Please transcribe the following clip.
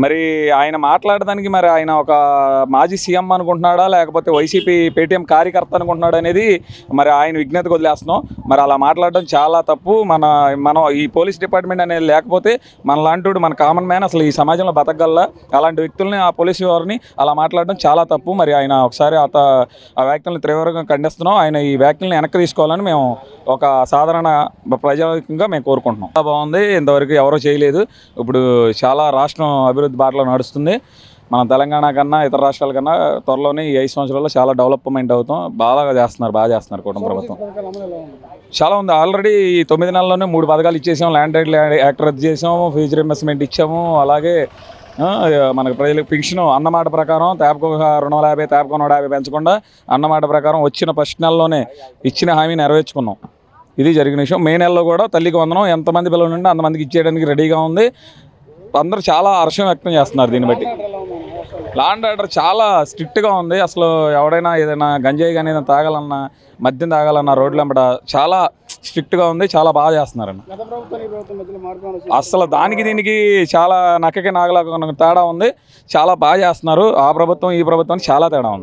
మరి ఆయన మాట్లాడడానికి మరి ఆయన ఒక మాజీ సీఎం అనుకుంటున్నాడా లేకపోతే వైసీపీ పేటీఎం కార్యకర్త అనుకుంటున్నాడు అనేది మరి ఆయన విజ్ఞతకు వదిలేస్తున్నాం. మరి అలా మాట్లాడడం చాలా తప్పు. మనం ఈ పోలీస్ డిపార్ట్మెంట్ అనేది లేకపోతే మనలాంటి మన కామన్ మ్యాన్ అసలు ఈ సమాజంలో బతకగలరా? అలాంటి వ్యక్తుల్ని ఆ పోలీసు వారిని అలా మాట్లాడడం చాలా తప్పు. మరి ఆయన ఒకసారి ఆ వ్యాఖ్యలను తీవ్రంగా ఖండిస్తున్నాం. ఆయన ఈ వ్యాఖ్యలను వెనక్కి తీసుకోవాలని మేము ఒక సాధారణ ప్రజానికంగా మేము కోరుకుంటున్నాం. చాలా బాగుంది, ఇంతవరకు ఎవరూ చేయలేదు. ఇప్పుడు చాలా రాష్ట్రం అభివృద్ధి బాటలో నడుస్తుంది. మన తెలంగాణ కన్నా ఇతర రాష్ట్రాల కన్నా త్వరలోనే ఈ 5 సంవత్సరాల్లో చాలా డెవలప్మెంట్ అవుతాం. బాగా చేస్తున్నారు కూటమి ప్రభుత్వం. చాలా ఉంది. ఆల్రెడీ ఈ 9 నెలల్లోనే 3 పథకాలు ఇచ్చేసాం. ల్యాండ్ యాక్ట్ రద్దు చేసాము, ఫ్యూచర్ ఇన్వెస్ట్మెంట్ ఇచ్చాము. అలాగే మనకు ప్రజలకు పెన్షన్ అన్నమాట ప్రకారం తేపకు 250, తేపకు 150 పెంచకుండా అన్నమాట ప్రకారం వచ్చిన ఫస్ట్ నెలలోనే ఇచ్చిన హామీ నెరవేర్చుకున్నాం. ఇది జరిగిన విషయం. మే నెలలో కూడా తల్లికి వందనం ఎంతమంది పిల్లలు ఉంటే అంతమందికి ఇచ్చేయడానికి రెడీగా ఉంది. అందరూ చాలా హర్షం వ్యక్తం చేస్తున్నారు దీన్ని బట్టి. లా అండ్ ఆర్డర్ చాలా స్ట్రిక్ట్గా ఉంది. అసలు ఎవడైనా ఏదైనా గంజాయి కానీ ఏదైనా తాగాలన్నా, మద్యం తాగాలన్నా రోడ్ల వెంబడ చాలా స్ట్రిక్ట్గా ఉంది. చాలా బాగా చేస్తున్నారన్న. అసలు దానికి దీనికి చాలా నక్కకి నాగలా తేడా ఉంది. చాలా బాగా చేస్తున్నారు. ఆ ప్రభుత్వం ఈ ప్రభుత్వానికి చాలా తేడా ఉంది.